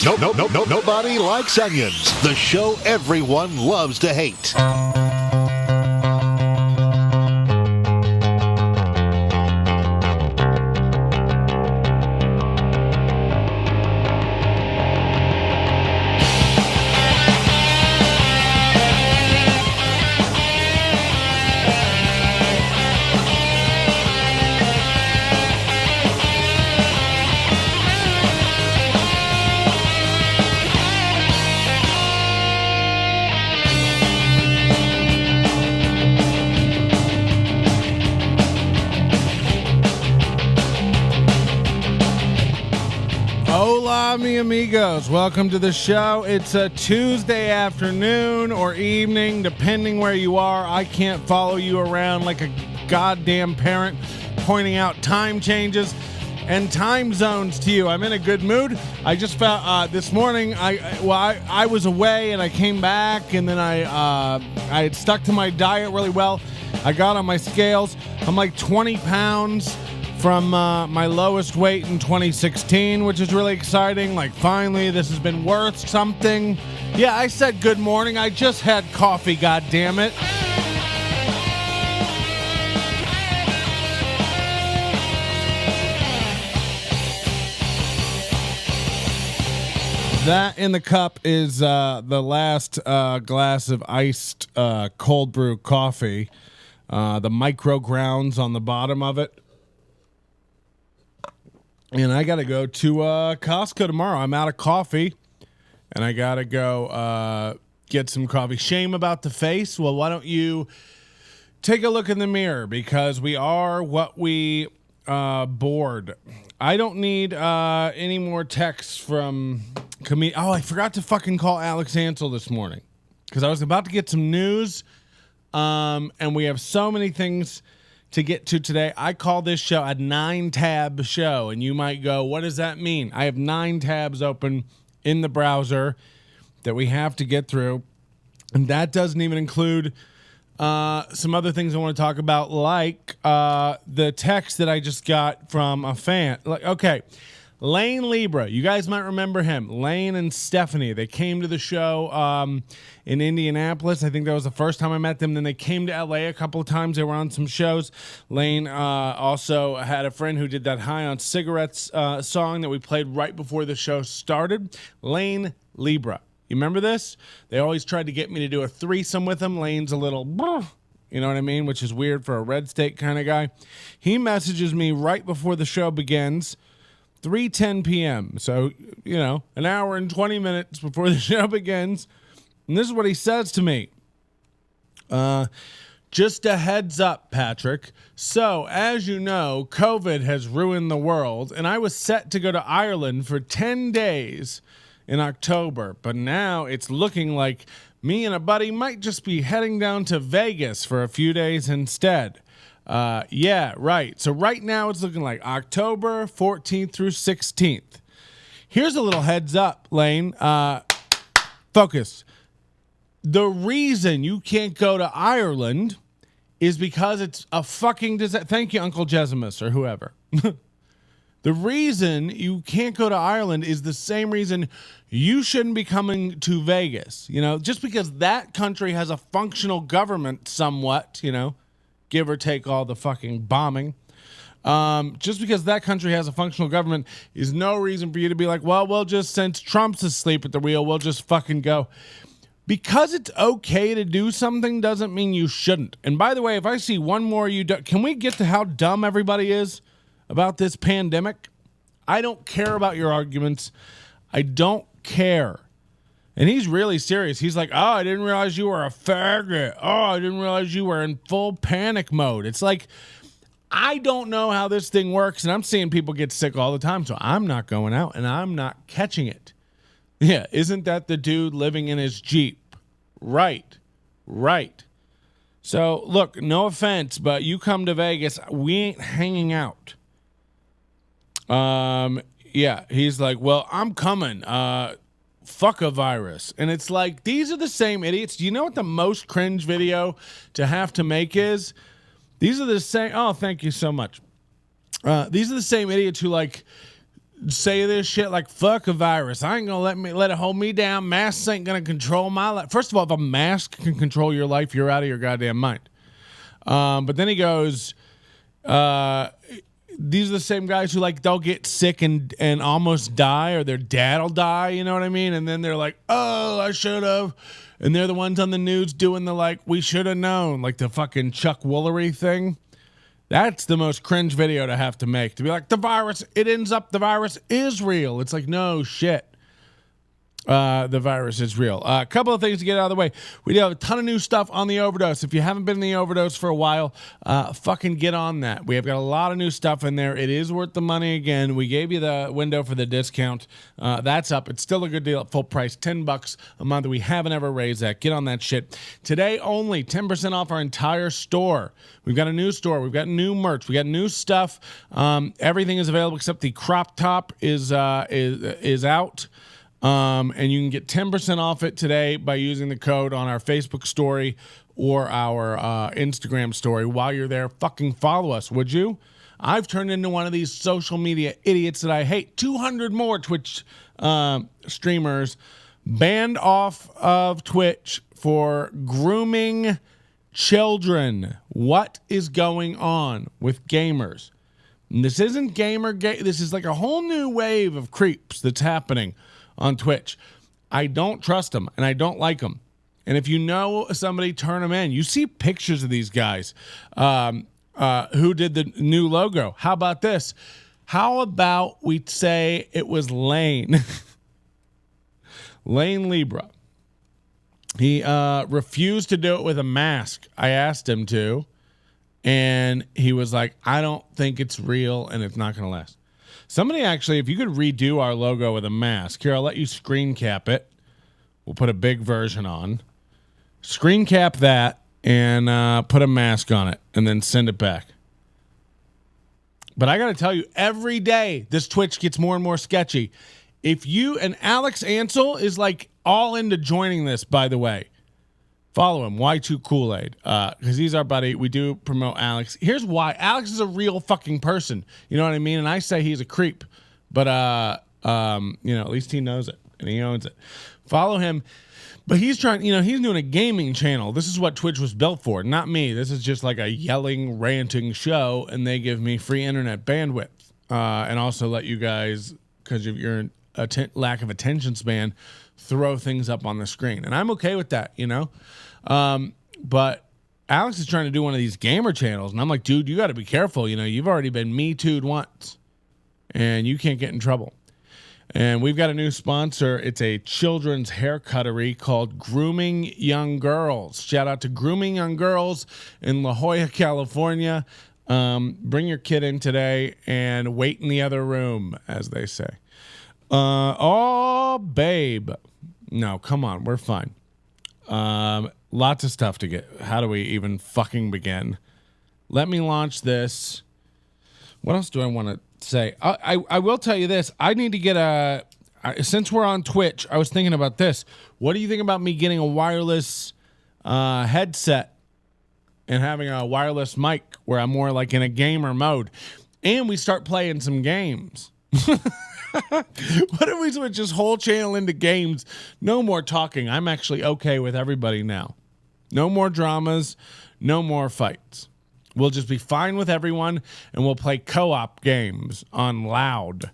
Nobody likes onions. The show everyone loves to hate. Hola, mi amigos. Welcome to the show. It's a Tuesday afternoon or evening, depending where you are. I can't follow you around like a goddamn parent pointing out time changes and time zones to you. I'm in a good mood. I just found this morning, I was away and I came back, and then I had stuck to my diet really well. I got on my scales. I'm like 20 pounds from my lowest weight in 2016, which is really exciting. Like, finally, this has been worth something. Yeah, I said good morning. I just had coffee, goddammit. That in the cup is the last glass of iced cold brew coffee. The micro grounds on the bottom of it. And I got to go to Costco tomorrow. I'm out of coffee, and I got to go get some coffee. Shame about the face. Well, why don't you take a look in the mirror, because we are what we bored. I don't need any more texts from Oh, I forgot to fucking call Alex Ansel this morning, because I was about to get some news, and we have so many things to get to today. I call this show a 9-tab show, and you might go, what does that mean? I have 9 tabs open in the browser that we have to get through, and that doesn't even include some other things I want to talk about, like the text that I just got from a fan. Like, okay, Lane Libra, you guys might remember him. Lane and Stephanie, they came to the show in Indianapolis. I think that was the first time I met them. Then they came to LA a couple of times. They were on some shows. Lane also had a friend who did that High on Cigarettes song that we played right before the show started. Lane Libra. You remember this? They always tried to get me to do a threesome with him. Lane's a little, you know what I mean? Which is weird for a red state kind of guy. He messages me right before the show begins. 3:10 p.m. So, you know, an hour and 20 minutes before the show begins. And this is what he says to me. Just a heads up, Patrick. So, as you know, COVID has ruined the world, and I was set to go to Ireland for 10 days in October. But now it's looking like me and a buddy might just be heading down to Vegas for a few days instead. Yeah, right. So right now it's looking like October 14th through 16th. Here's a little heads up, Lane. Focus. The reason you can't go to Ireland is because it's a fucking disaster. Thank you, Uncle Jesimus, or whoever. The reason you can't go to Ireland is the same reason you shouldn't be coming to Vegas. You know, just because that country has a functional government somewhat, you know, give or take all the fucking bombing. Just because that country has a functional government is no reason for you to be like, well, we'll just, since Trump's asleep at the wheel, we'll just fucking go. Because it's okay to do something doesn't mean you shouldn't. And by the way, if I see one more can we get to how dumb everybody is about this pandemic? I don't care about your arguments. I don't care. And he's really serious. He's like, oh, I didn't realize you were a faggot. Oh, I didn't realize you were in full panic mode. It's like, I don't know how this thing works, and I'm seeing people get sick all the time, so I'm not going out, and I'm not catching it. Yeah, isn't that the dude living in his Jeep? Right. So, look, no offense, but you come to Vegas, we ain't hanging out. Yeah, he's like, well, I'm coming. Fuck a virus. And it's like, these are the same idiots. Do you know what the most cringe video to have to make is? These are the same. Oh, thank you so much. These are the same idiots who like say this shit like fuck a virus. I ain't gonna let it hold me down. Masks ain't gonna control my life. First of all, if a mask can control your life, you're out of your goddamn mind. But then he goes, these are the same guys who like they'll get sick and almost die, or their dad'll die, you know what I mean? And then they're like, oh, I should have. And they're the ones on the news doing the like, we should have known, like the fucking Chuck Woolery thing. That's the most cringe video to have to make. To be like, the virus is real. It's like, no shit. The virus is real. A couple of things to get out of the way. We do have a ton of new stuff on the Overdose. If you haven't been in the Overdose for a while, fucking get on that. We have got a lot of new stuff in there. It is worth the money again. We gave you the window for the discount. That's up. It's still a good deal at full price. $10 a month. We haven't ever raised that. Get on that shit. Today only, 10% off our entire store. We've got a new store. We've got new merch. We got new stuff. Everything is available except the crop top is out. And you can get 10% off it today by using the code on our Facebook story or our Instagram story. While you're there, fucking follow us, would you? I've turned into one of these social media idiots that I hate. 200 more Twitch streamers banned off of Twitch for grooming children. What is going on with gamers? And this isn't this is like a whole new wave of creeps that's happening on Twitch. I don't trust them and I don't like them. And if you know somebody, turn them in. You see pictures of these guys who did the new logo. How about this? How about we say it was Lane? Lane Libra. He refused to do it with a mask. I asked him to. And he was like, I don't think it's real and it's not going to last. Somebody actually, if you could redo our logo with a mask. Here, I'll let you screen cap it. We'll put a big version on. Screen cap that and put a mask on it and then send it back. But I got to tell you, every day this Twitch gets more and more sketchy. If you, and Alex Ansel is like all into joining this, by the way. Follow him, Y2 Kool-Aid, because he's our buddy. We do promote Alex. Here's why. Alex is a real fucking person. You know what I mean? And I say he's a creep. But, at least he knows it, and he owns it. Follow him. But he's trying, he's doing a gaming channel. This is what Twitch was built for, not me. This is just like a yelling, ranting show, and they give me free internet bandwidth. And also let you guys, because of your lack of attention span, throw things up on the screen. And I'm okay with that, But Alex is trying to do one of these gamer channels. And I'm like, dude, you got to be careful. You've already been Me Too'd once. And you can't get in trouble. And we've got a new sponsor. It's a children's haircuttery called Grooming Young Girls. Shout out to Grooming Young Girls in La Jolla, California. Bring your kid in today and wait in the other room, as they say. Oh, babe. No, come on. We're fine. Lots of stuff to get. How do we even fucking begin? Let me launch this. What else do I want to say? I will tell you this. I need to get since we're on Twitch, I was thinking about this. What do you think about me getting a wireless headset and having a wireless mic where I'm more like in a gamer mode? And we start playing some games. What if we switch this whole channel into games? No more talking. I'm actually okay with everybody now. No more dramas. No more fights. We'll just be fine with everyone, and we'll play co-op games on loud.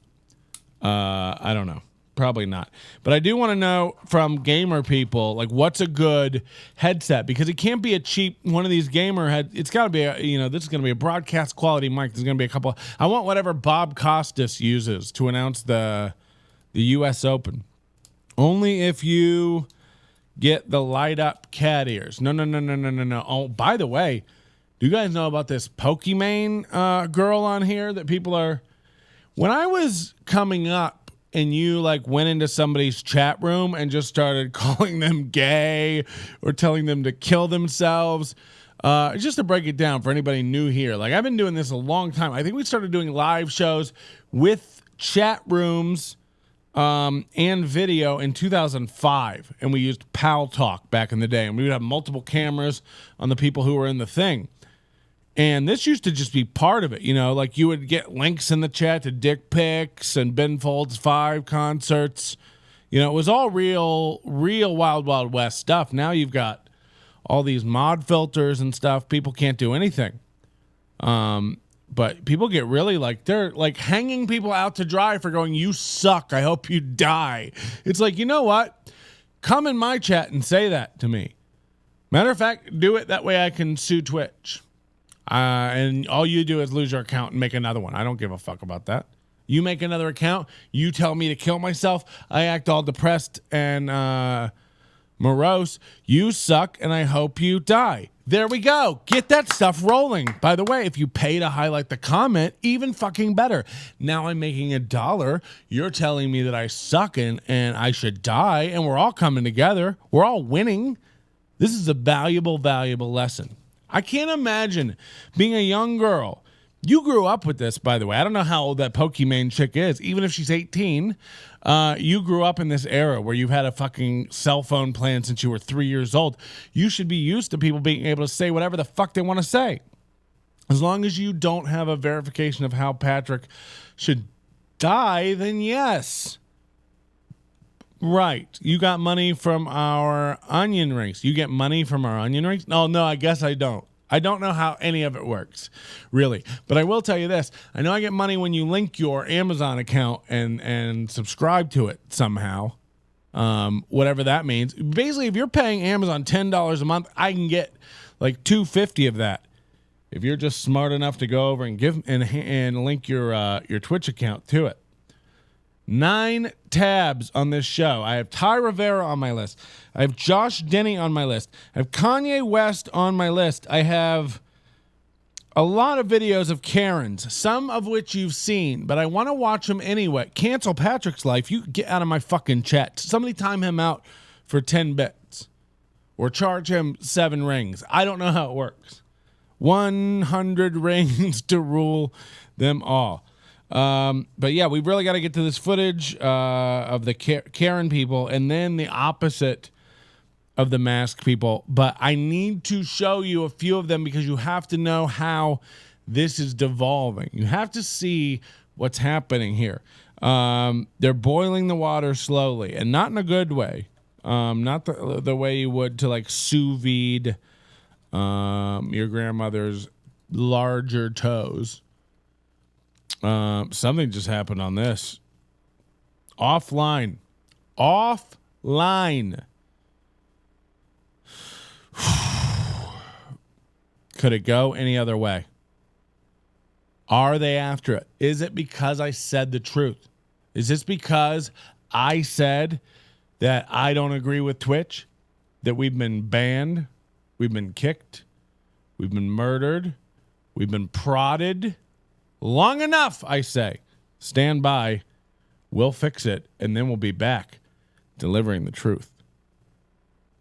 I don't know. Probably not. But I do want to know from gamer people, like, what's a good headset? Because it can't be a cheap one of these gamer It's got to be this is going to be a broadcast quality mic. There's going to be a couple. I want whatever Bob Costas uses to announce the U.S. Open. Only if you get the light up cat ears. No. Oh, by the way, do you guys know about this Pokimane girl on here that people are? When I was coming up, and you like went into somebody's chat room and just started calling them gay or telling them to kill themselves. Just to break it down for anybody new here, like I've been doing this a long time. I think we started doing live shows with chat rooms and video in 2005. And we used Pal Talk back in the day. And we would have multiple cameras on the people who were in the thing. And this used to just be part of it, you know, like you would get links in the chat to dick pics and Ben Folds 5 concerts. You know, it was all real Wild Wild West stuff. Now you've got all these mod filters and stuff. People can't do anything. But people get really like, they're like hanging people out to dry for going, you suck, I hope you die. It's like, you know what? Come in my chat and say that to me. Matter of fact, do it. That way I can sue Twitch. And all you do is lose your account and make another one. I don't give a fuck about that. You make another account. You tell me to kill myself. I act all depressed and morose. You suck, and I hope you die. There we go. Get that stuff rolling. By the way, if you pay to highlight the comment, even fucking better. Now I'm making $1. You're telling me that I suck and I should die, and we're all coming together. We're all winning. This is a valuable, valuable lesson. I can't imagine being a young girl. You grew up with this, by the way. I don't know how old that Pokimane chick is. Even if she's 18, you grew up in this era where you've had a fucking cell phone plan since you were 3 years old. You should be used to people being able to say whatever the fuck they want to say. As long as you don't have a verification of how Patrick should die, then yes. Right. You got money from our onion rings. You get money from our onion rings? No, I guess I don't. I don't know how any of it works, really. But I will tell you this. I know I get money when you link your Amazon account and subscribe to it somehow, whatever that means. Basically, if you're paying Amazon $10 a month, I can get like $2.50 of that. If you're just smart enough to go over and give and link your Twitch account to it. 9 tabs on this show. I have Ty Rivera on my list. I have Josh Denny on my list. I have Kanye West on my list. I have a lot of videos of Karens, some of which you've seen, but I want to watch them anyway. Cancel Patrick's life. You get out of my fucking chat. Somebody time him out for 10 bits or charge him 7 rings. I don't know how it works. 100 rings to rule them all. But yeah, we've really got to get to this footage of the Karen people and then the opposite of the mask people. But I need to show you a few of them because you have to know how this is devolving. You have to see what's happening here. They're boiling the water slowly and not in a good way. Not the way you would to like sous vide your grandmother's larger toes. Something just happened on this. Offline. Could it go any other way? Are they after it? Is it because I said the truth? Is this because I said that I don't agree with Twitch? That we've been banned? We've been kicked? We've been murdered? We've been prodded? Long enough, I say. Stand by. We'll fix it, and then we'll be back delivering the truth.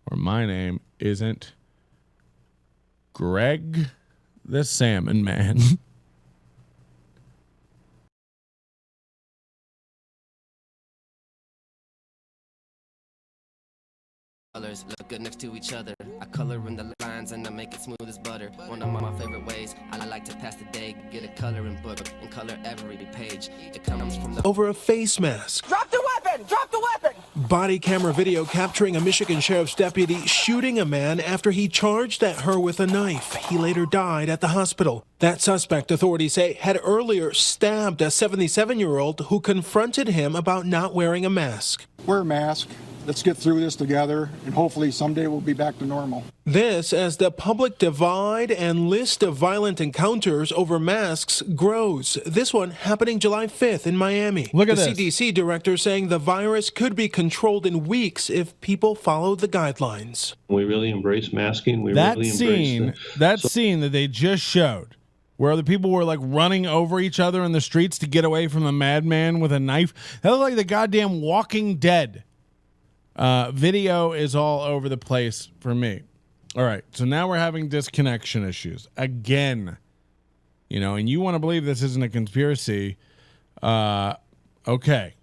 Or my name isn't Greg the Salmon Man. Colors look good next to each other. I color in the lines and I make it smooth as butter. One of my favorite ways. I like to pass the day, get a coloring book and color every page. It comes from the over a face mask. Drop the weapon! Drop the weapon! Body camera video capturing a Michigan sheriff's deputy shooting a man after he charged at her with a knife. He later died at the hospital. That suspect, authorities say, had earlier stabbed a 77-year-old who confronted him about not wearing a mask. Wear a mask. Let's get through this together, and hopefully someday we'll be back to normal. This as the public divide and list of violent encounters over masks grows. This one happening July 5th in Miami. Look at the this. CDC director saying the virus could be controlled in weeks if people follow the guidelines. We really embrace masking. That scene that they just showed, where the people were like running over each other in the streets to get away from the madman with a knife. That looked like the goddamn Walking Dead. Video is all over the place for me. All right, so now we're having disconnection issues again. You know, and you want to believe this isn't a conspiracy. Okay.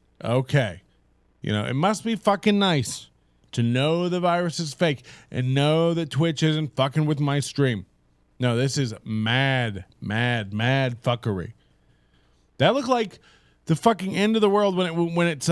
You know, it must be fucking nice to know the virus is fake and know that Twitch isn't fucking with my stream. No, this is mad fuckery. That looked like the fucking end of the world when it's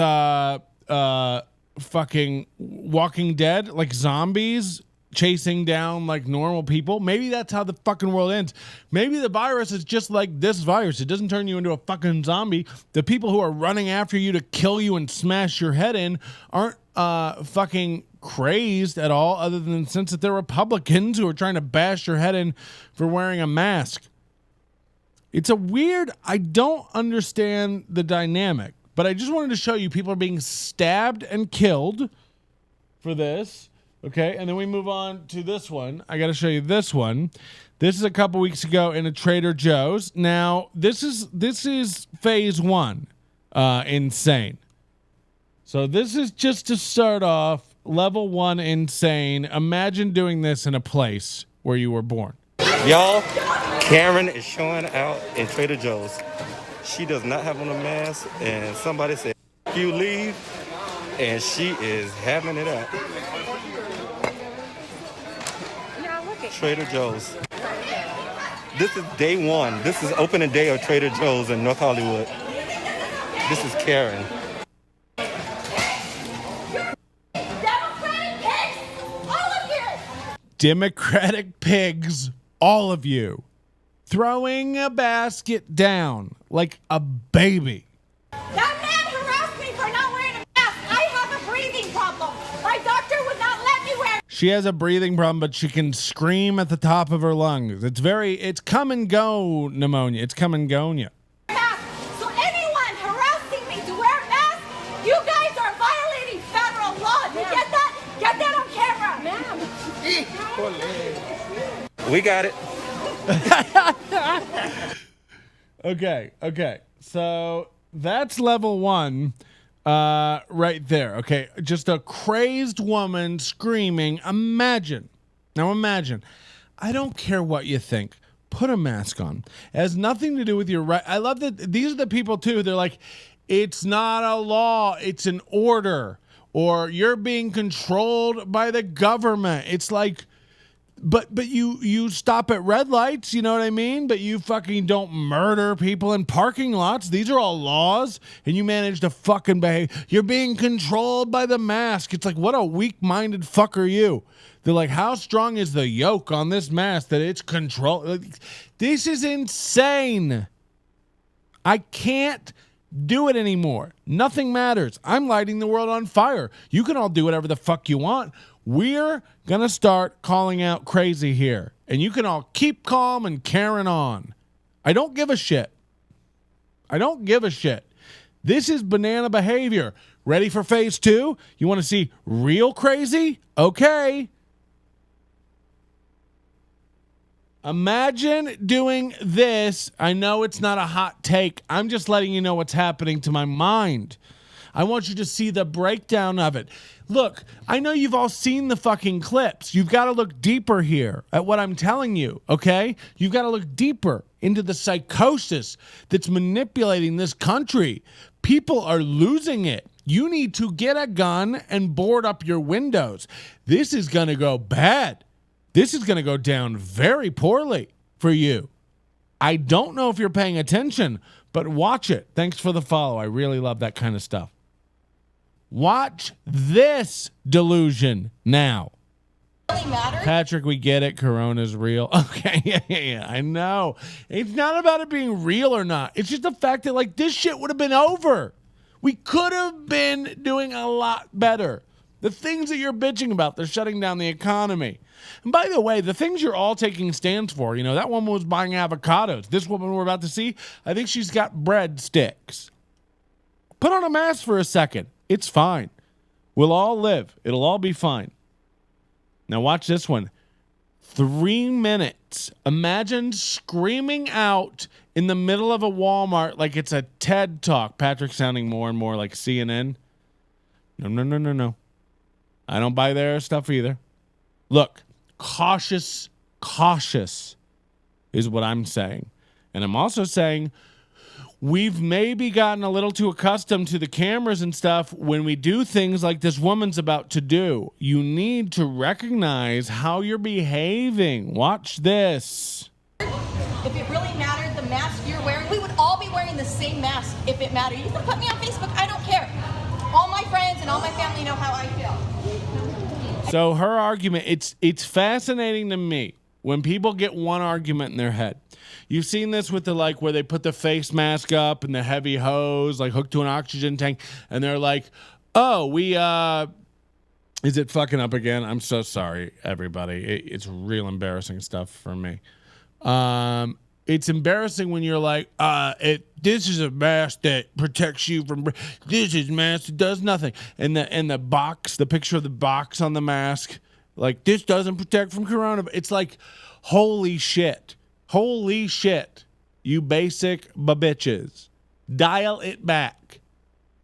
fucking Walking Dead, like zombies chasing down like normal people. Maybe that's how the fucking world ends. Maybe the virus is just like this virus. It doesn't turn you into a fucking zombie. The people who are running after you to kill you and smash your head in aren't fucking crazed at all, other than the sense that they're Republicans who are trying to bash your head in for wearing a mask. It's a weird, I don't understand the dynamic, but I just wanted to show you people are being stabbed and killed for this. Okay, and then we move on to this one. I got to show you this one. This is a couple weeks ago in a Trader Joe's. Now, this is phase one, insane. So this is just to start off, level one insane. Imagine doing this in a place where you were born. Y'all, Karen is showing out in Trader Joe's. She does not have on a mask, and somebody said, "You leave," and she is having it out. Trader Joe's. This is day one. This is opening day of Trader Joe's in North Hollywood. This is Karen. Democratic pigs, all of you, throwing a basket down like a baby. That man harassed me for not wearing a mask. I have a breathing problem. My doctor would not let me wear. She has a breathing problem, but she can scream at the top of her lungs. It's come and go pneumonia. It's come and go. Mask. So anyone harassing me to wear a mask, you guys are violating federal law. You get that? Get that on camera. Ma'am. We got it. Okay. So that's level one right there. Okay. Just a crazed woman screaming. Imagine. I don't care what you think. Put a mask on. It has nothing to do with your right. I love that these are the people too. They're like, it's not a law. It's an order. Or you're being controlled by the government. It's like, but you stop at red lights, you know what I mean? But you fucking don't murder people in parking lots. These are all laws, and you manage to fucking behave. You're being controlled by the mask. It's like, what a weak-minded fuck are you? They're like, how strong is the yoke on this mask that it's control? This is insane. I can't do it anymore. Nothing matters. I'm lighting the world on fire. You can all do whatever the fuck you want. We're going to start calling out crazy here. And you can all keep calm and carrying on. I don't give a shit. This is banana behavior. Ready for phase two? You want to see real crazy? Okay. Imagine doing this. I know it's not a hot take. I'm just letting you know what's happening to my mind. I want you to see the breakdown of it. Look, I know you've all seen the fucking clips. You've got to look deeper here at what I'm telling you, okay? You've got to look deeper into the psychosis that's manipulating this country. People are losing it. You need to get a gun and board up your windows. This is going to go bad. This is going to go down very poorly for you. I don't know if you're paying attention, but watch it. Thanks for the follow. I really love that kind of stuff. Watch this delusion now. Patrick, we get it. Corona's real. Okay, yeah. I know. It's not about it being real or not. It's just the fact that, like, this shit would have been over. We could have been doing a lot better. The things that you're bitching about, they're shutting down the economy. And by the way, the things you're all taking stands for, that woman was buying avocados. This woman we're about to see, I think she's got breadsticks. Put on a mask for a second. It's fine. We'll all live. It'll all be fine. Now watch this one. 3 minutes. Imagine screaming out in the middle of a Walmart like it's a TED Talk. Patrick sounding more and more like CNN. No. I don't buy their stuff either. Look, cautious is what I'm saying. And I'm also saying we've maybe gotten a little too accustomed to the cameras and stuff when we do things like this woman's about to do. You need to recognize how you're behaving. Watch this. If it really mattered, the mask you're wearing, we would all be wearing the same mask if it mattered. You can put me on Facebook, I don't care. All my friends and all my family know how I feel. So her argument, it's fascinating to me when people get one argument in their head. You've seen this with the like where they put the face mask up and the heavy hose like hooked to an oxygen tank, and they're like, "Oh, we is it fucking up again? I'm so sorry, everybody. It's real embarrassing stuff for me. It's embarrassing when you're like, this is a mask that protects you from. This is a mask that does nothing. And the box, the picture of the box on the mask, like this doesn't protect from corona. It's like, holy shit, you basic bitches, dial it back.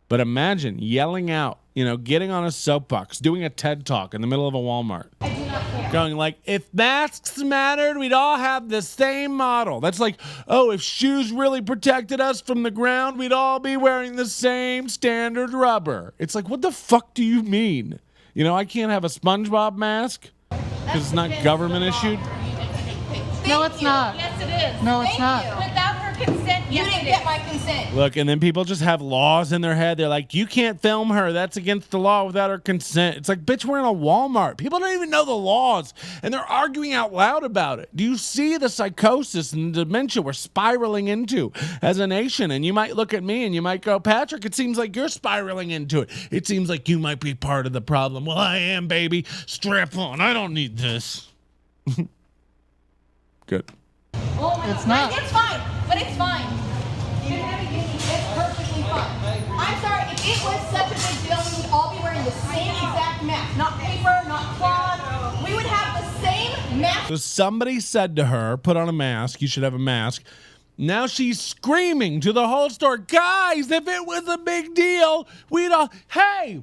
But imagine yelling out, getting on a soapbox, doing a TED Talk in the middle of a Walmart. Going like, if masks mattered, we'd all have the same model. That's like, oh, if shoes really protected us from the ground, we'd all be wearing the same standard rubber. It's like, what the fuck do you mean? I can't have a SpongeBob mask because it's not government issued. No, it's not. Yes, it is. No, it's not. Without her consent, you didn't get my consent. Look, and then people just have laws in their head. They're like, you can't film her. That's against the law without her consent. It's like, bitch, we're in a Walmart. People don't even know the laws, and they're arguing out loud about it. Do you see the psychosis and the dementia we're spiraling into as a nation? And you might look at me and you might go, Patrick, it seems like you're spiraling into it. It seems like you might be part of the problem. Well, I am, baby. Strap on. I don't need this. Good. Oh my It's God. not. It's fine, but it's fine. It's perfectly fine. I'm sorry, if it was such a big deal, we would all be wearing the same exact mask. Not paper, not cloth. We would have the same mask. So somebody said to her, put on a mask. You should have a mask. Now she's screaming to the whole store, guys, if it was a big deal, we'd all, hey,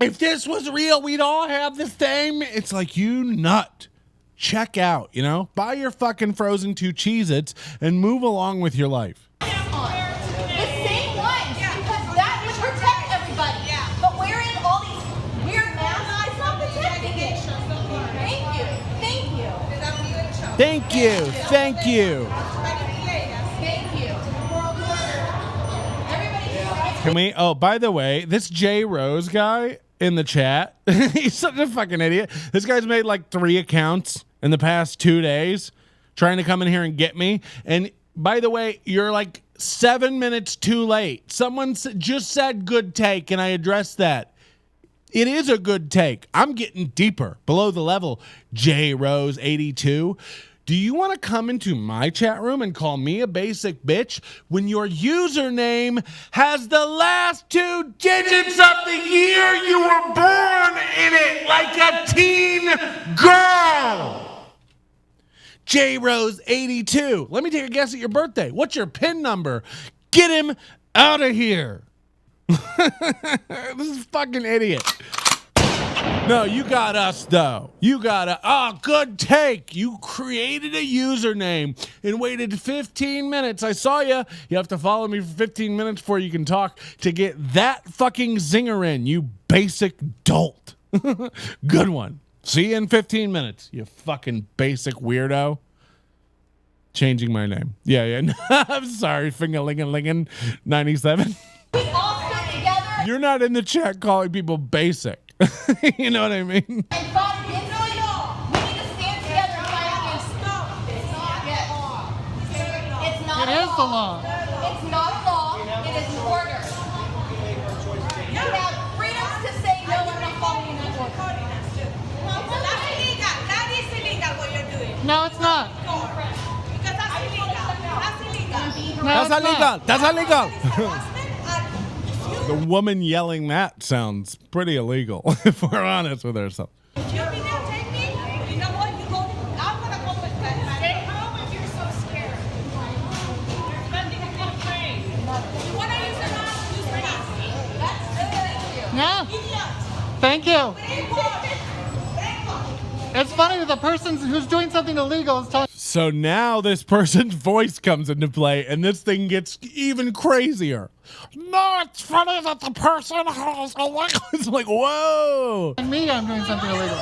if this was real, we'd all have the same. It's like, you nut. Check out, buy your fucking frozen 2 Cheez-Its and move along with your life. The same ones, because that would protect everybody. But wearing all these weird masks, it's not protecting it. Thank you. Thank you. Thank you. Thank you. Everybody, Can we? Oh, by the way, this JRose guy in the chat, he's such a fucking idiot. This guy's made like 3 accounts in the past 2 days trying to come in here and get me. And by the way, you're like 7 minutes too late. Someone just said good take, and I addressed that. It is a good take. I'm getting deeper below the level. JRose 82. Do you want to come into my chat room and call me a basic bitch when your username has the last 2 digits of the year you were born in it, like a teen girl? JRose 82. Let me take a guess at your birthday. What's your PIN number? Get him out of here. This is fucking idiot. No, you got us, though. Good take. You created a username and waited 15 minutes. I saw you. You have to follow me for 15 minutes before you can talk to get that fucking zinger in, you basic dolt. Good one. See you in 15 minutes, you fucking basic weirdo. Changing my name. Yeah. I'm sorry, finger-lingin'-lingin' 97. we all stood together You're not in the chat calling people basic. You know what I mean? and fought against it. We need to stand together and fight against it. It's not It a is the law. It's not a law. It is an order. You have freedoms to say no, I'm not following that order. That's illegal. That is illegal what you're doing. No, it's not. Because that's illegal. That's illegal. No, That's it's illegal. not. That's illegal. Harassment The woman yelling that sounds pretty illegal, if we're honest with ourselves. If you videotape me, you know what? You go. I'm gonna go with that. Stay home if you're so scared. There's nothing you can train. You wanna use a mask? Use a mask. That's good. No. Idiot. Thank you. Thank God. It's funny that the person who's doing something illegal is telling. So now this person's voice comes into play, and this thing gets even crazier. No, it's funny that the person has illegal. It's like, whoa. And me, I'm doing something illegal.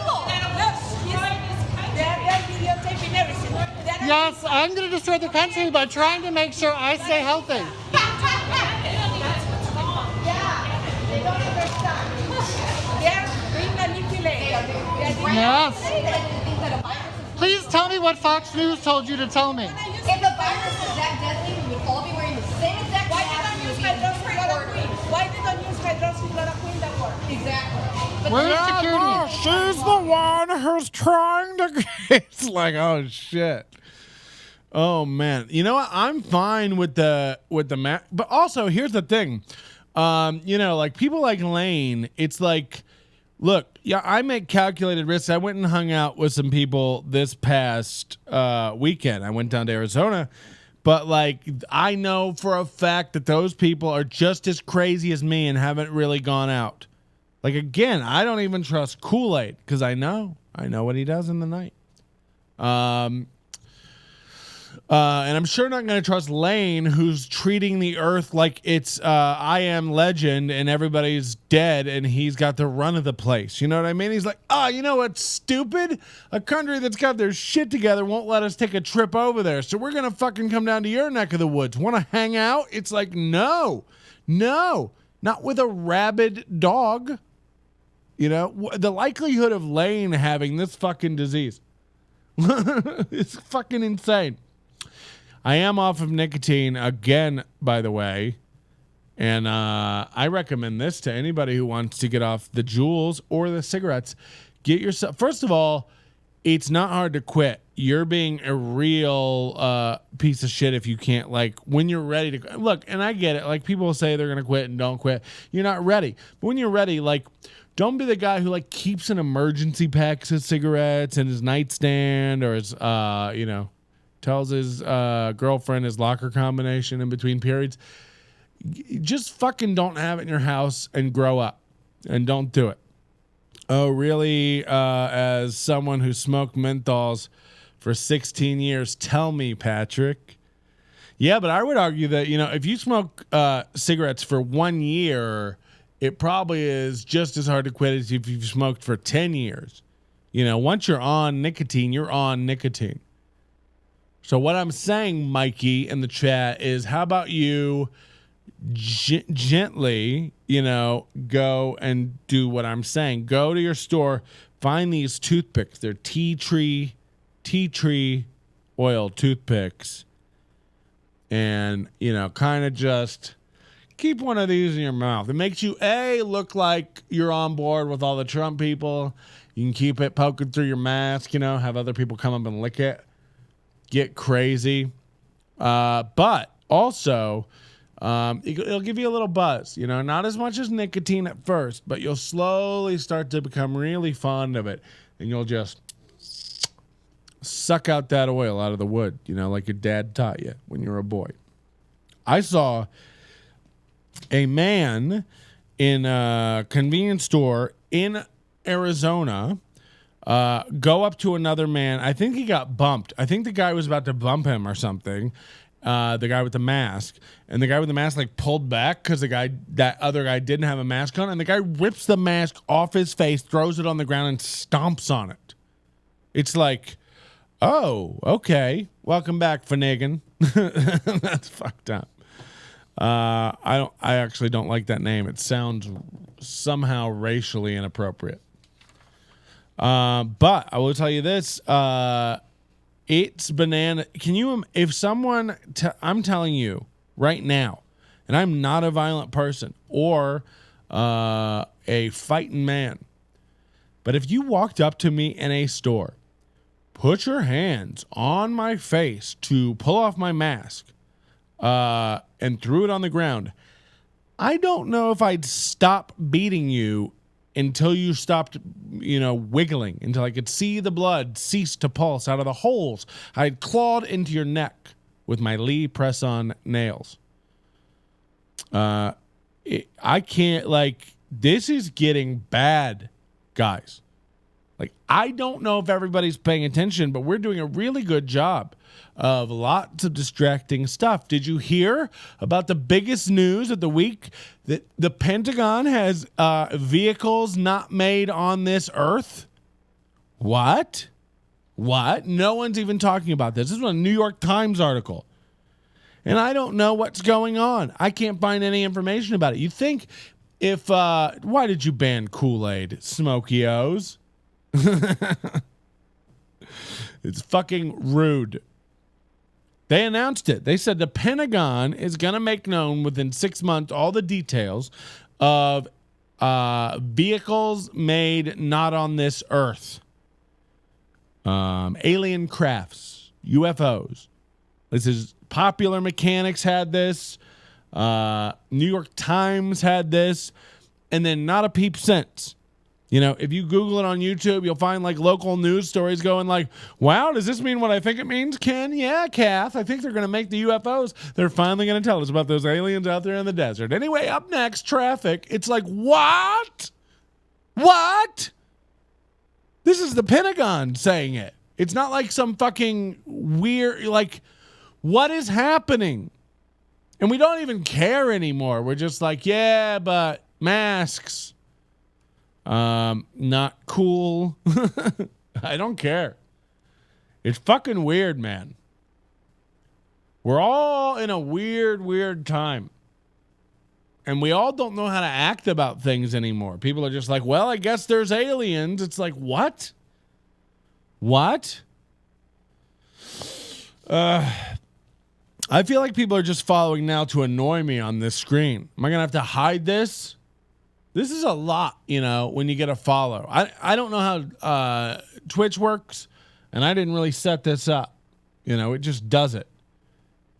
Yes, I'm going to destroy the country by trying to make sure I stay healthy. They don't understand. They're being manipulated. Yes. Please tell me what Fox News told you to tell me. If the virus was that deadly, we would all be wearing the same exact Why mask. did they use hydroxychloroquine? Why did they use hydroxychloroquine that worked? Exactly. But Where's Yeah, security? no, she's the one who's trying to. It's like, oh shit. Oh man, you know what? I'm fine with the mask, but also here's the thing. You know, like people like Lane, it's like, look, yeah, I make calculated risks. I went and hung out with some people this past weekend. I went down to Arizona, but like I know for a fact that those people are just as crazy as me and haven't really gone out. Like again, I don't even trust Kool-Aid because I know what he does in the night. And I'm sure not going to trust Lane, who's treating the earth like it's I Am Legend and everybody's dead and he's got the run of the place. You know what I mean? He's like, you know what's stupid? A country that's got their shit together won't let us take a trip over there. So we're going to fucking come down to your neck of the woods. Want to hang out? It's like, no, not with a rabid dog. You know, the likelihood of Lane having this fucking disease is fucking insane. I am off of nicotine again, by the way, and I recommend this to anybody who wants to get off the Juuls or the cigarettes. Get yourself, first of all, it's not hard to quit. You're being a real piece of shit if you can't, like, when you're ready to look. And I get it. Like, people say they're gonna quit and don't quit. You're not ready. But when you're ready, like, don't be the guy who like keeps an emergency packs of cigarettes in his nightstand or his tells his girlfriend his locker combination in between periods. Just fucking don't have it in your house and grow up and don't do it. Oh, really? As someone who smoked menthols for 16 years, tell me, Patrick. Yeah, but I would argue that, if you smoke cigarettes for 1 year, it probably is just as hard to quit as if you've smoked for 10 years. Once you're on nicotine, you're on nicotine. So what I'm saying, Mikey, in the chat is, how about you gently, go and do what I'm saying. Go to your store, find these toothpicks. They're tea tree oil toothpicks. And, kind of just keep one of these in your mouth. It makes you, look like you're on board with all the Trump people. You can keep it poking through your mask, have other people come up and lick it. Get crazy. But also, it'll give you a little buzz, not as much as nicotine at first, but you'll slowly start to become really fond of it. And you'll just suck out that oil out of the wood, like your dad taught you when you were a boy. I saw a man in a convenience store in Arizona go up to another man. I think he got bumped. I think the guy was about to bump him or something. The guy with the mask. And the guy with the mask like pulled back because that other guy didn't have a mask on. And the guy rips the mask off his face, throws it on the ground, and stomps on it. It's like, oh, okay. Welcome back, Finnegan. That's fucked up. I actually don't like that name. It sounds somehow racially inappropriate. But I will tell you this, it's banana. Can you, if someone, I'm telling you right now, and I'm not a violent person or, a fighting man, but if you walked up to me in a store, put your hands on my face to pull off my mask, and threw it on the ground, I don't know if I'd stop beating you until you stopped, wiggling, until I could see the blood cease to pulse out of the holes I had clawed into your neck with my Lee press-on nails. I can't, this is getting bad, guys. Like, I don't know if everybody's paying attention, but we're doing a really good job of lots of distracting stuff. Did you hear about the biggest news of the week? That the Pentagon has vehicles not made on this earth? What? No one's even talking about this. This is a New York Times article. And I don't know what's going on. I can't find any information about it. You think if, why did you ban Kool-Aid, Smokey O's? It's fucking rude. They announced it. They said the Pentagon is going to make known within 6 months all the details of vehicles made not on this earth. Alien crafts, UFOs. This is Popular Mechanics had this. New York Times had this. And then not a peep since. You know, if you Google it on YouTube, you'll find like local news stories going like, wow, does this mean what I think it means, Ken? Yeah, Kath, I think they're going to make the UFOs. They're finally going to tell us about those aliens out there in the desert. Anyway, up next, traffic. It's like, what? What? This is the Pentagon saying it. It's not like some fucking weird, like, what is happening? And we don't even care anymore. We're just like, yeah, but masks. Not cool. I don't care. It's fucking weird, man. We're all in a weird time. And we all don't know how to act about things anymore. People are just like, well, I guess there's aliens. It's like, what? What? I feel like people are just following now to annoy me on this screen. Am I going to have to hide this? This is a lot, you know, when you get a follow. I don't know how Twitch works, and I didn't really set this up. You know, it just does it.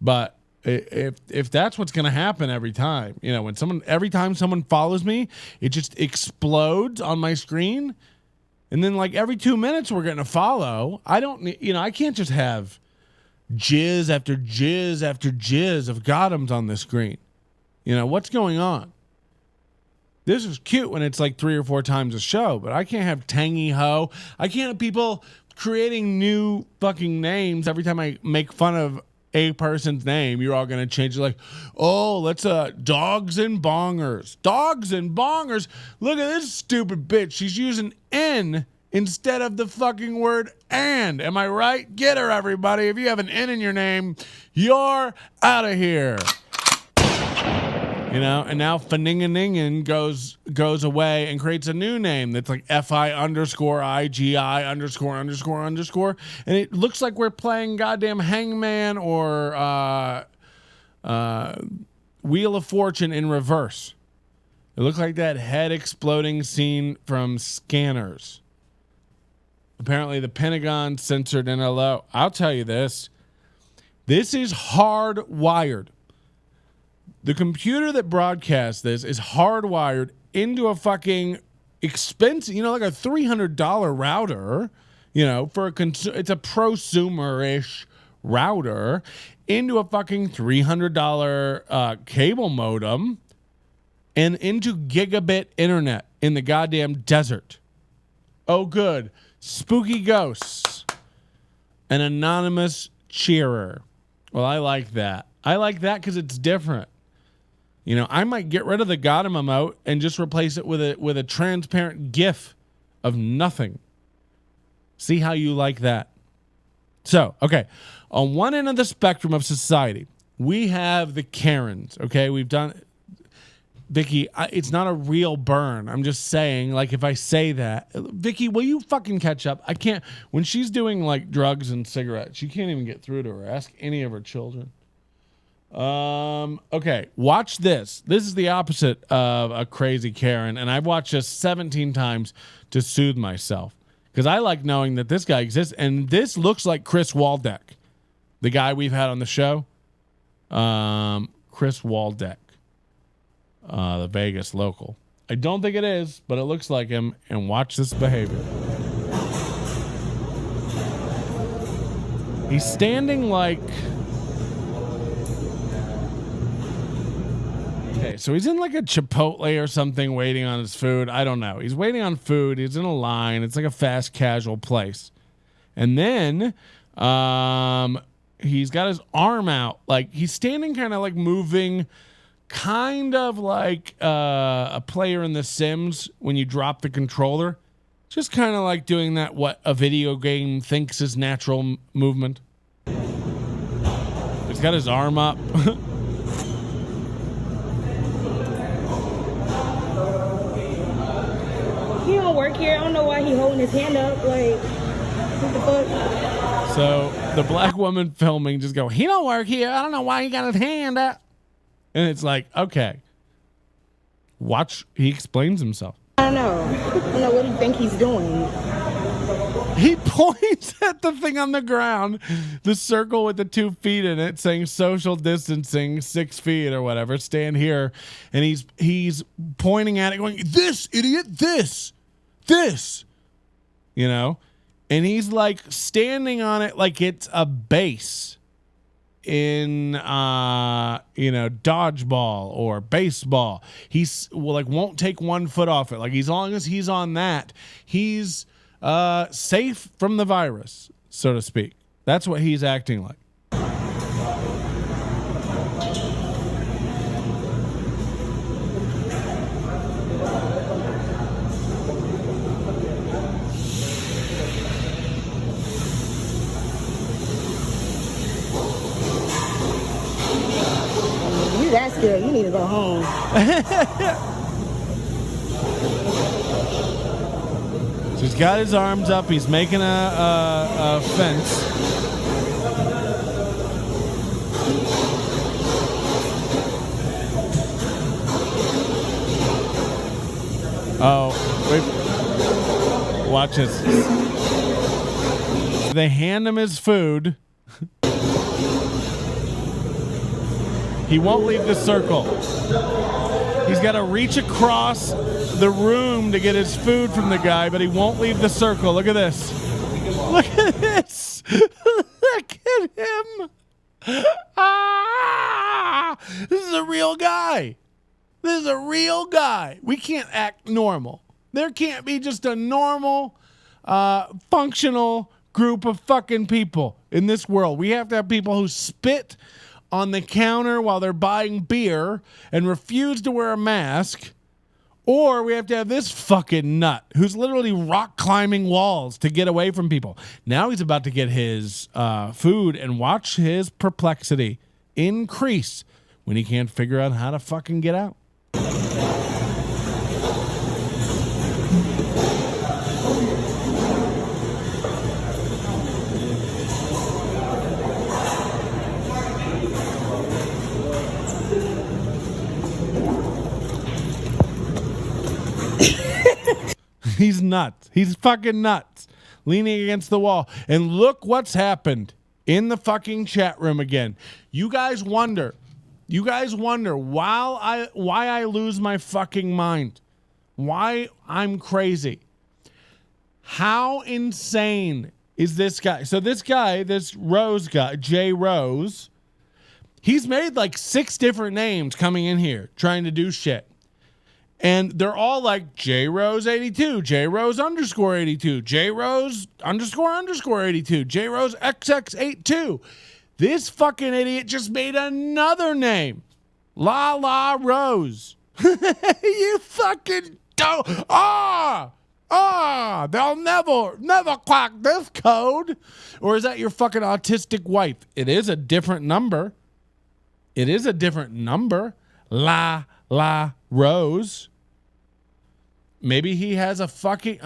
But if that's what's going to happen every time, you know, every time someone follows me, it just explodes on my screen. And then like every 2 minutes we're getting a follow. I can't just have jizz after jizz after jizz of Gothams on the screen. You know, what's going on? This is cute when it's like 3 or 4 times a show, but I can't have Tangy Ho. I can't have people creating new fucking names every time I make fun of a person's name. You're all going to change it like, oh, let's dogs and bongers. Dogs and bongers. Look at this stupid bitch. She's using N instead of the fucking word and. Am I right? Get her, everybody. If you have an N in your name, you're out of here. You know, and now Faninganingen goes away and creates a new name that's like FI_IGI____. And it looks like we're playing goddamn Hangman or Wheel of Fortune in reverse. It looks like that head exploding scene from Scanners. Apparently the Pentagon censored NLO. I'll tell you this. This is hardwired. The computer that broadcasts this is hardwired into a fucking expensive, you know, like a $300 router, you know, it's a prosumer-ish router into a fucking $300 cable modem and into gigabit internet in the goddamn desert. Oh, good. Spooky ghosts. An anonymous cheerer. Well, I like that. I like that because it's different. You know, I might get rid of the Gotham emote and just replace it with a transparent GIF of nothing. See how you like that. So, okay, on one end of the spectrum of society, we have the Karens. Okay, we've done. Vicky, it's not a real burn. I'm just saying, like, if I say that, Vicky, will you fucking catch up? I can't. When she's doing like drugs and cigarettes, you can't even get through to her. Ask any of her children. Okay, watch this. This is the opposite of a crazy Karen, and I've watched this 17 times to soothe myself because I like knowing that this guy exists, and this looks like Chris Waldeck, the guy we've had on the show. Chris Waldeck, the Vegas local. I don't think it is, but it looks like him, and watch this behavior. He's standing like Okay, so he's in like a Chipotle or something waiting on his food. I don't know. He's waiting on food. He's in a line. It's like a fast casual place. And then he's got his arm out. Like he's standing kind of like moving, kind of like a player in The Sims when you drop the controller. Just kind of like doing that, what a video game thinks is natural movement. He's got his arm up. He don't work here. I don't know why he holding his hand up. Like, what the fuck? So the black woman filming just go, he don't work here. I don't know why he got his hand up. And it's like, okay. Watch. He explains himself. I don't know. I don't know what he think he's doing. He points at the thing on the ground, the circle with the 2 feet in it, saying social distancing, 6 feet or whatever. Stand here, and he's pointing at it, going, "This idiot, this," you know, and he's like standing on it like it's a base in dodgeball or baseball. He's won't take 1 foot off it. Like as long as he's on that, he's safe from the virus, so to speak. That's what he's acting like. You that scared? You need to go home. He's got his arms up. He's making a fence. Oh, wait. Watch this. They hand him his food. He won't leave the circle. He's got to reach across the room to get his food from the guy, but he won't leave the circle. Look at this. Look at this. Look at him. Ah! This is a real guy. This is a real guy. We can't act normal. There can't be just a normal, functional group of fucking people in this world. We have to have people who spit on the counter while they're buying beer and refuse to wear a mask. Or we have to have this fucking nut who's literally rock climbing walls to get away from people. Now he's about to get his food, and watch his perplexity increase when he can't figure out how to fucking get out. He's nuts. He's fucking nuts. Leaning against the wall. And look what's happened in the fucking chat room again. You guys wonder why I lose my fucking mind. Why I'm crazy. How insane is this guy? So this guy, this Rose guy, JRose, he's made like 6 different names coming in here trying to do shit. And they're all like JRose82, JRose _82, JRose _82, JRose XX82. This fucking idiot just made another name. LaLaRose. You fucking don't. They'll never crack this code. Or is that your fucking autistic wife? It is a different number. LaLaRose. Maybe he has a fucking...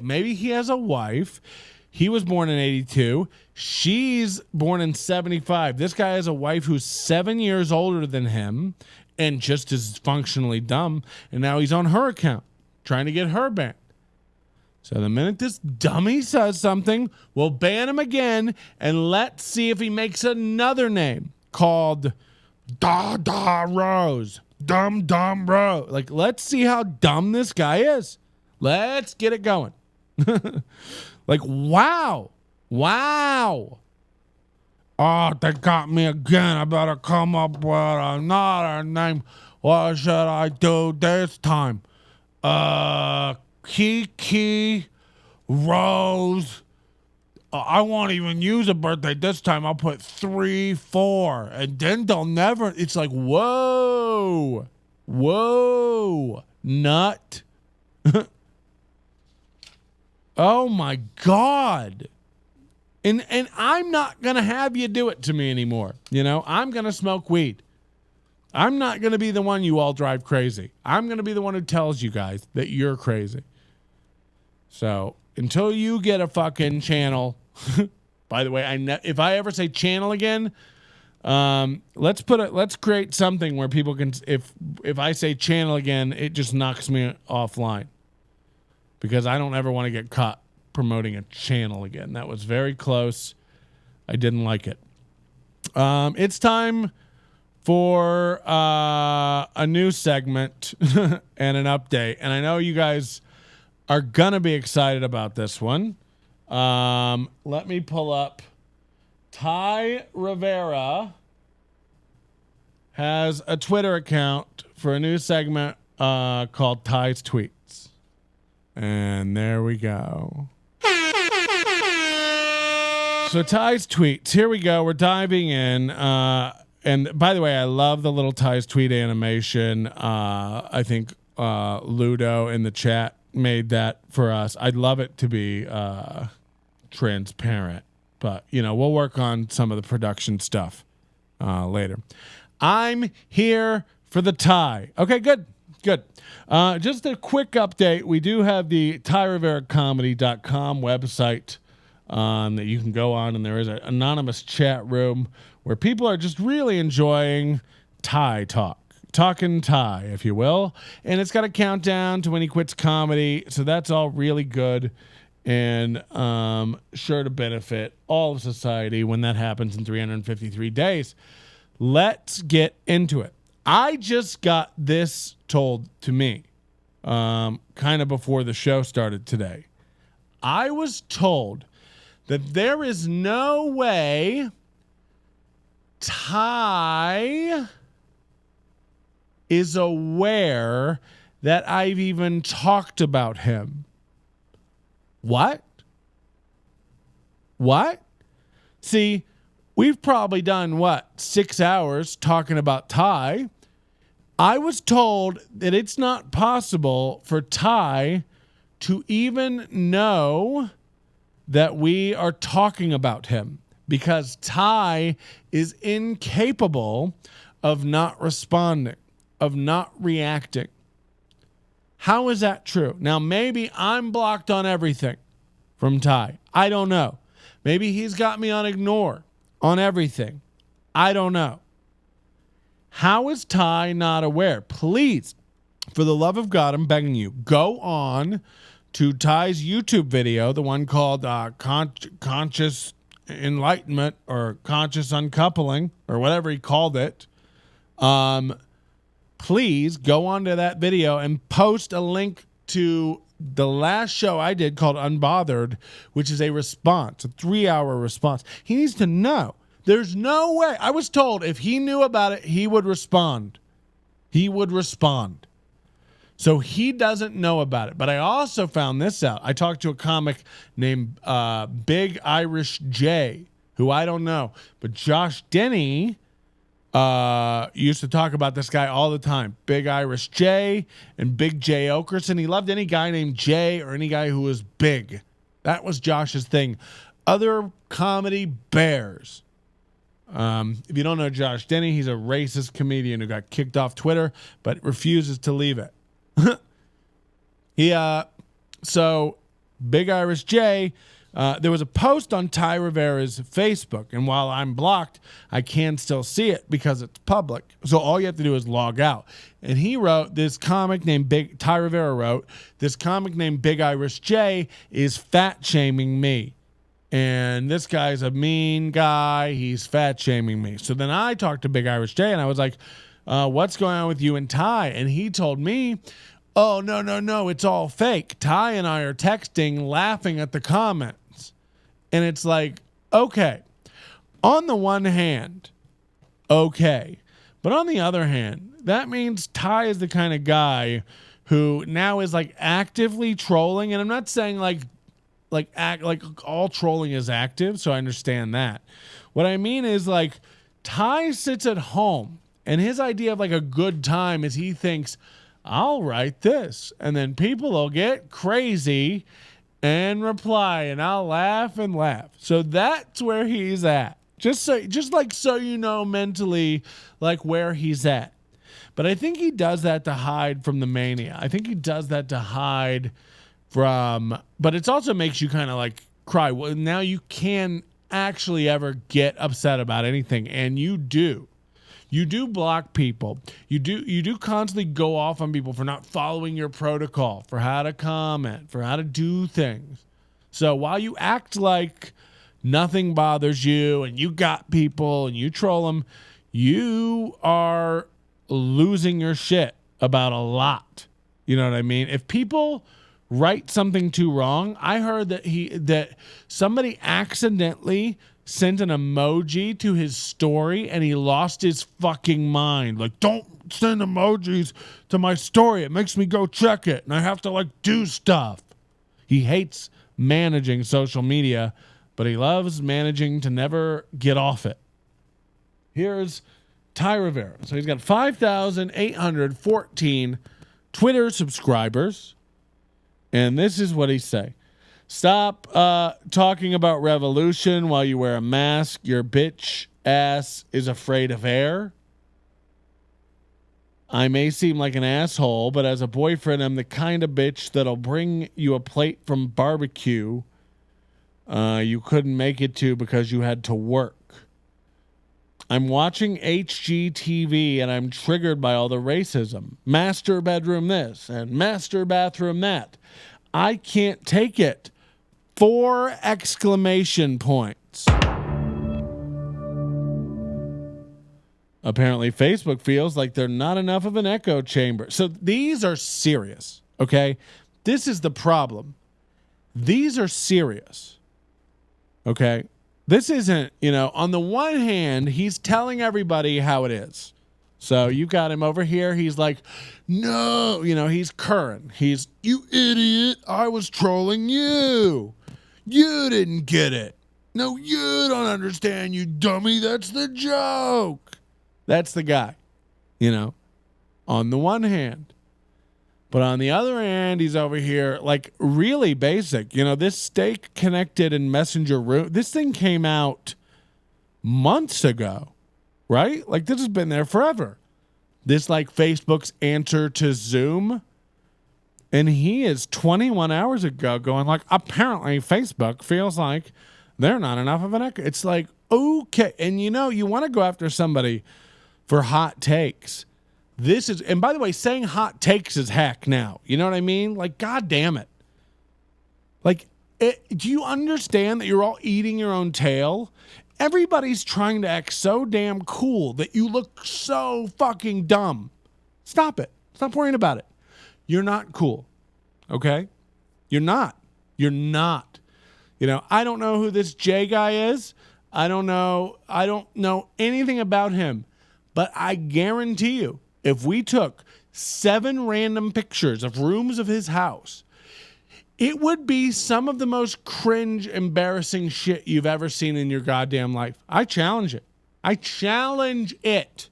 maybe he has a wife. He was born in 82. She's born in 75. This guy has a wife who's 7 years older than him and just as functionally dumb. And now he's on her account trying to get her banned. So the minute this dummy says something, we'll ban him again, and let's see if he makes another name called Rose. Dumb bro. Like, let's see how dumb this guy is. Let's get it going. Like, wow. Oh, they got me again. I better come up with another name. What should I do this time? Kiki, Rose. I won't even use a birthday this time. I'll put 3, 4, and then they'll never. It's like, whoa, nut. Oh my God. And I'm not gonna have you do it to me anymore. You know, I'm gonna smoke weed. I'm not gonna be the one you all drive crazy. I'm gonna be the one who tells you guys that you're crazy. So until you get a fucking channel, by the way, if I ever say channel again, let's create something where people can, if I say channel again, it just knocks me offline, because I don't ever want to get caught promoting a channel again. That was very close. I didn't like it. It's time for a new segment and an update, and I know you guys are gonna be excited about this one. Let me pull up. Tys Rivera has a Twitter account for a new segment called Tys Tweets. And there we go. So Tys Tweets, here we go. We're diving in. And by the way, I love the little Tys tweet animation. I think Ludo in the chat made that for us. I'd love it to be transparent, but you know, we'll work on some of the production stuff later. I'm here for the Ty. Okay, good. Just a quick update. We do have the TysRiveraComedy.com website that you can go on, and there is an anonymous chat room where people are just really enjoying Ty talk. Talking Ty, if you will. And it's got a countdown to when he quits comedy. So that's all really good and sure to benefit all of society when that happens in 353 days. Let's get into it. I just got this told to me kind of before the show started today. I was told that there is no way Ty is aware that I've even talked about him. What? See, we've probably done 6 hours talking about Ty. I was told that it's not possible for Ty to even know that we are talking about him, because Ty is incapable of not responding, of not reacting. How is that true? Now, maybe I'm blocked on everything from Ty. I don't know. Maybe he's got me on ignore on everything. I don't know. How is Ty not aware? Please, for the love of God, I'm begging you, go on to Ty's YouTube video, the one called Conscious Enlightenment or Conscious Uncoupling or whatever he called it. Please go onto that video and post a link to the last show I did called Unbothered, which is a response, a 3-hour response. He needs to know. There's no way. I was told if he knew about it, he would respond. He would respond. So he doesn't know about it. But I also found this out. I talked to a comic named Big Irish J, who I don't know. But Josh Denny used to talk about this guy all the time. Big Irish J and Big J Okerson. He loved any guy named Jay or any guy who was big. That was Josh's thing. Other comedy bears. If you don't know Josh Denny, he's a racist comedian who got kicked off Twitter but refuses to leave it. So Big Irish J, there was a post on Tys Rivera's Facebook, and while I'm blocked, I can still see it because it's public. So all you have to do is log out. And he wrote, this comic named Tys Rivera wrote, this comic named Big Irish J is fat shaming me. And this guy's a mean guy. He's fat shaming me. So then I talked to Big Irish J and I was like, what's going on with you and Ty? And he told me, oh, no, it's all fake. Ty and I are texting, laughing at the comments. And it's like, okay, on the one hand, okay, But on the other hand, that means Ty is the kind of guy who now is like actively trolling. And I'm not saying like all trolling is active, so I understand that. What I mean is like Ty sits at home and his idea of like a good time is he thinks, I'll write this and then people will get crazy and reply and I'll laugh and laugh. So that's where he's at. Just like so you know mentally like where he's at. But I think he does that to hide from the mania. I think he does that to hide from, but it also makes you kind of like cry. Well, now you can actually ever get upset about anything, and you do. You do block people. You do constantly go off on people for not following your protocol, for how to comment, for how to do things. So while you act like nothing bothers you and you got people and you troll them, you are losing your shit about a lot. You know what I mean? If people write something too wrong, I heard that somebody accidentally sent an emoji to his story and he lost his fucking mind. Like, don't send emojis to my story. It makes me go check it and I have to like do stuff. He hates managing social media, but he loves managing to never get off it. Here's Ty Rivera. So he's got 5,814 Twitter subscribers. And this is what he say. Stop talking about revolution while you wear a mask. Your bitch ass is afraid of air. I may seem like an asshole, but as a boyfriend, I'm the kind of bitch that'll bring you a plate from barbecue you couldn't make it to because you had to work. I'm watching HGTV and I'm triggered by all the racism. Master bedroom this and master bathroom that. I can't take it. 4 exclamation points. Apparently, Facebook feels like they're not enough of an echo chamber. So these are serious, okay? This is the problem. These are serious, okay? This isn't, on the one hand, he's telling everybody how it is. So you got him over here. He's like, no, he's current. He's, you idiot. I was trolling you. You didn't get it. No, you don't understand, you dummy. That's the joke. That's the guy, on the one hand. But on the other hand, he's over here like really basic. This stay connected and messenger room. This thing came out months ago, right? Like this has been there forever. This like Facebook's answer to Zoom. And he is 21 hours ago going like, apparently Facebook feels like they're not enough of an echo. It's like, okay. And you want to go after somebody for hot takes. This is, and by the way, saying hot takes is heck now. You know what I mean? Like, God damn it. Like, do you understand that you're all eating your own tail? Everybody's trying to act so damn cool that you look so fucking dumb. Stop it. Stop worrying about it. You're not cool. Okay? You're not. You're not. I don't know who this J guy is. I don't know anything about him. But I guarantee you, if we took 7 random pictures of rooms of his house, it would be some of the most cringe, embarrassing shit you've ever seen in your goddamn life. I challenge it. I challenge it.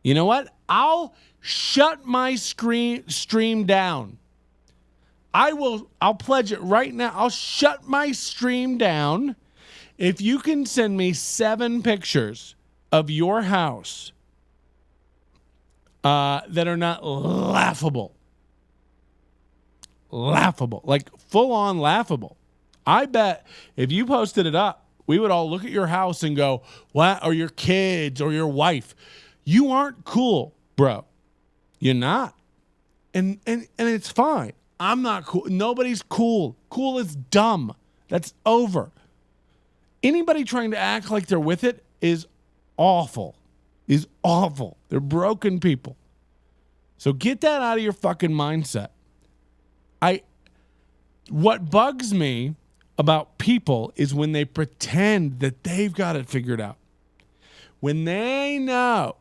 You know what? I'll shut my stream down. I'll pledge it right now. I'll shut my stream down if you can send me 7 pictures of your house that are not laughable. Laughable. Like full on laughable. I bet if you posted it up, we would all look at your house and go, what? Or your kids or your wife. You aren't cool, bro. You're not. And it's fine. I'm not cool. Nobody's cool. Cool is dumb. That's over. Anybody trying to act like they're with it is awful. Is awful. They're broken people. So get that out of your fucking mindset. What bugs me about people is when they pretend that they've got it figured out. When they know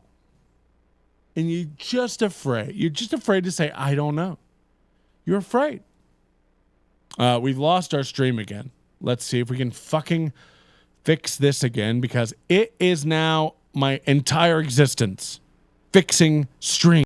and you're just afraid. You're just afraid to say, I don't know. You're afraid. We've lost our stream again. Let's see if we can fucking fix this again, because it is now my entire existence. Fixing stream.